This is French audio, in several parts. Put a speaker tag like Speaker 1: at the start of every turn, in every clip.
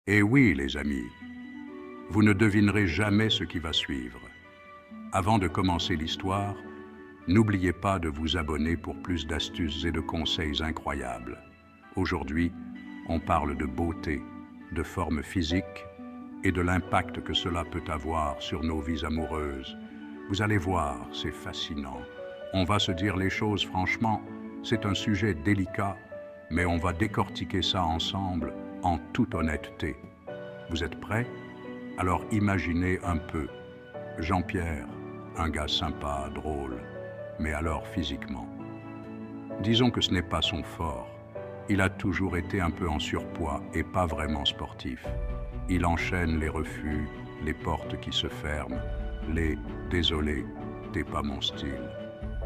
Speaker 1: Et oui, les amis, vous ne devinerez jamais ce qui va suivre. Avant de commencer l'histoire, n'oubliez pas de vous abonner pour plus d'astuces et de conseils incroyables. Aujourd'hui, on parle de beauté, de forme physique et de l'impact que cela peut avoir sur nos vies amoureuses. Vous allez voir, c'est fascinant. On va se dire les choses franchement, c'est un sujet délicat, mais on va décortiquer ça ensemble en toute honnêteté. Vous êtes prêts? Alors imaginez un peu. Jean-Pierre, un gars sympa, drôle, mais alors physiquement. Disons que ce n'est pas son fort. Il a toujours été un peu en surpoids et pas vraiment sportif. Il enchaîne les refus, les portes qui se ferment, les « désolé, t'es pas mon style ».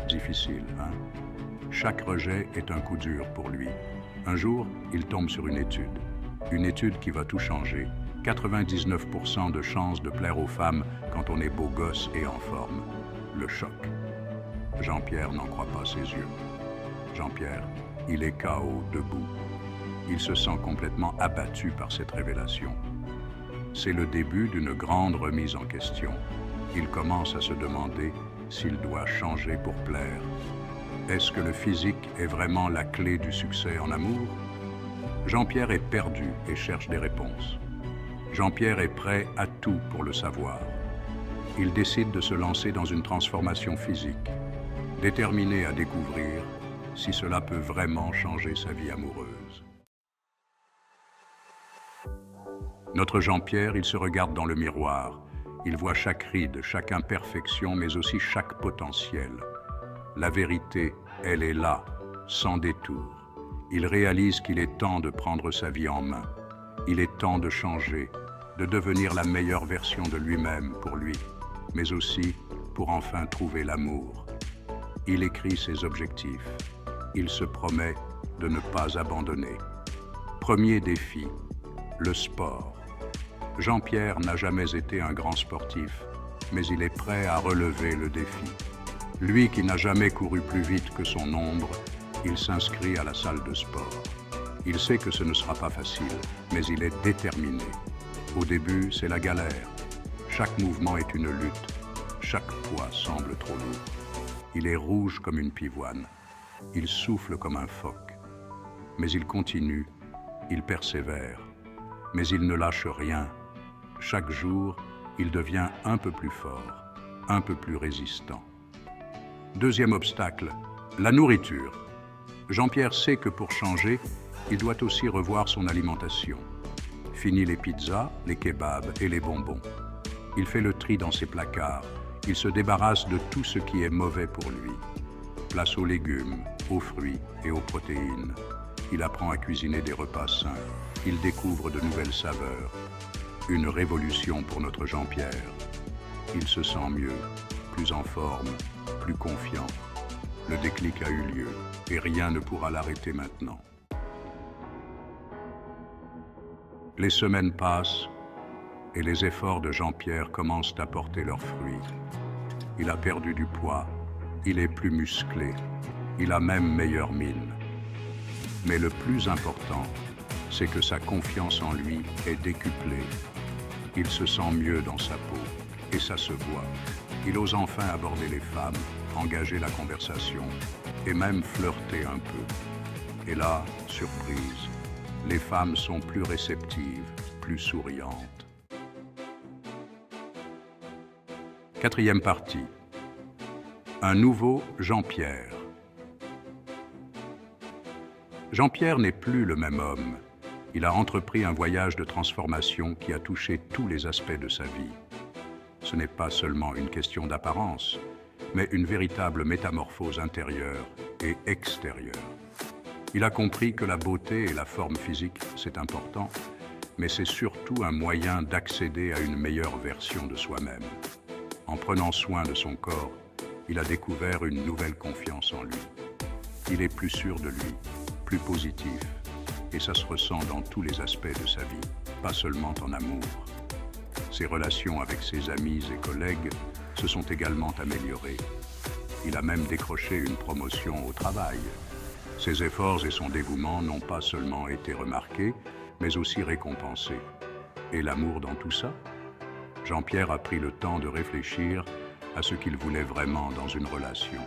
Speaker 1: Difficile, hein? Chaque rejet est un coup dur pour lui. Un jour, il tombe sur une étude qui va tout changer. 99% de chances de plaire aux femmes quand on est beau gosse et en forme. Le choc. Jean-Pierre n'en croit pas ses yeux. Jean-Pierre, il est KO, debout. Il se sent complètement abattu par cette révélation. C'est le début d'une grande remise en question. Il commence à se demander s'il doit changer pour plaire. Est-ce que le physique est vraiment la clé du succès en amour? Jean-Pierre est perdu et cherche des réponses. Jean-Pierre est prêt à tout pour le savoir. Il décide de se lancer dans une transformation physique, déterminé à découvrir si cela peut vraiment changer sa vie amoureuse. Notre Jean-Pierre, il se regarde dans le miroir. Il voit chaque ride, chaque imperfection, mais aussi chaque potentiel. La vérité, elle est là, sans détour. Il réalise qu'il est temps de prendre sa vie en main. Il est temps de changer, de devenir la meilleure version de lui-même pour lui, mais aussi pour enfin trouver l'amour. Il écrit ses objectifs. Il se promet de ne pas abandonner. Premier défi, le sport. Jean-Pierre n'a jamais été un grand sportif, mais il est prêt à relever le défi. Lui qui n'a jamais couru plus vite que son ombre, il s'inscrit à la salle de sport. Il sait que ce ne sera pas facile, mais il est déterminé. Au début, c'est la galère. Chaque mouvement est une lutte. Chaque poids semble trop lourd. Il est rouge comme une pivoine. Il souffle comme un phoque. Mais il continue, il persévère. Mais il ne lâche rien. Chaque jour, il devient un peu plus fort, un peu plus résistant. Deuxième obstacle, la nourriture. Jean-Pierre sait que pour changer, il doit aussi revoir son alimentation. Fini les pizzas, les kebabs et les bonbons. Il fait le tri dans ses placards. Il se débarrasse de tout ce qui est mauvais pour lui. Place aux légumes, aux fruits et aux protéines. Il apprend à cuisiner des repas sains. Il découvre de nouvelles saveurs. Une révolution pour notre Jean-Pierre. Il se sent mieux, plus en forme, plus confiant. Le déclic a eu lieu et rien ne pourra l'arrêter maintenant. Les semaines passent et les efforts de Jean-Pierre commencent à porter leurs fruits. Il a perdu du poids, il est plus musclé, il a même meilleure mine. Mais le plus important, c'est que sa confiance en lui est décuplée. Il se sent mieux dans sa peau et ça se voit. Il ose enfin aborder les femmes, engager la conversation et même flirter un peu. Et là, surprise, les femmes sont plus réceptives, plus souriantes. Quatrième partie. Un nouveau Jean-Pierre. Jean-Pierre n'est plus le même homme. Il a entrepris un voyage de transformation qui a touché tous les aspects de sa vie. Ce n'est pas seulement une question d'apparence, mais une véritable métamorphose intérieure et extérieure. Il a compris que la beauté et la forme physique, c'est important, mais c'est surtout un moyen d'accéder à une meilleure version de soi-même. En prenant soin de son corps, il a découvert une nouvelle confiance en lui. Il est plus sûr de lui, plus positif, et ça se ressent dans tous les aspects de sa vie, pas seulement en amour. Ses relations avec ses amis et collègues se sont également améliorées. Il a même décroché une promotion au travail. Ses efforts et son dévouement n'ont pas seulement été remarqués, mais aussi récompensés. Et l'amour dans tout ça? Jean-Pierre a pris le temps de réfléchir à ce qu'il voulait vraiment dans une relation.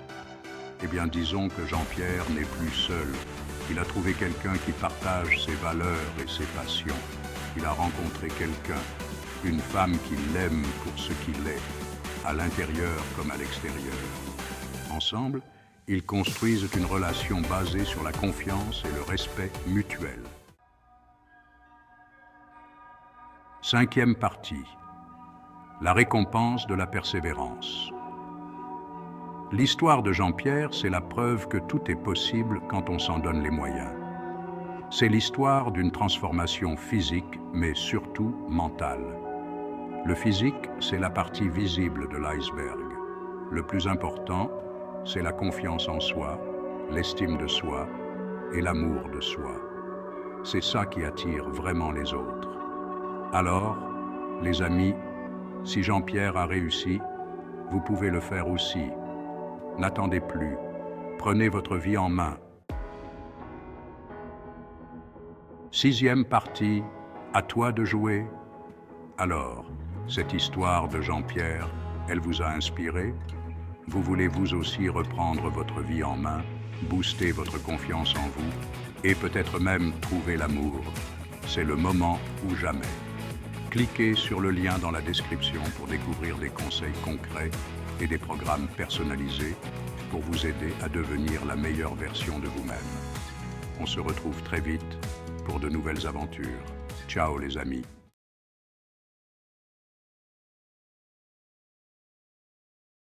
Speaker 1: Eh bien, disons que Jean-Pierre n'est plus seul. Il a trouvé quelqu'un qui partage ses valeurs et ses passions. Il a rencontré quelqu'un, une femme qui l'aime pour ce qu'il est, à l'intérieur comme à l'extérieur. Ensemble, ils construisent une relation basée sur la confiance et le respect mutuel. 5e partie. La récompense de la persévérance. L'histoire de Jean-Pierre, c'est la preuve que tout est possible quand on s'en donne les moyens. C'est l'histoire d'une transformation physique, mais surtout mentale. Le physique, c'est la partie visible de l'iceberg. Le plus important, c'est la confiance en soi, l'estime de soi et l'amour de soi. C'est ça qui attire vraiment les autres. Alors, les amis, si Jean-Pierre a réussi, vous pouvez le faire aussi. N'attendez plus. Prenez votre vie en main. 6e partie. À toi de jouer. Alors, cette histoire de Jean-Pierre, elle vous a inspiré? Vous voulez vous aussi reprendre votre vie en main, booster votre confiance en vous et peut-être même trouver l'amour. C'est le moment ou jamais. Cliquez sur le lien dans la description pour découvrir des conseils concrets et des programmes personnalisés pour vous aider à devenir la meilleure version de vous-même. On se retrouve très vite pour de nouvelles aventures. Ciao les amis.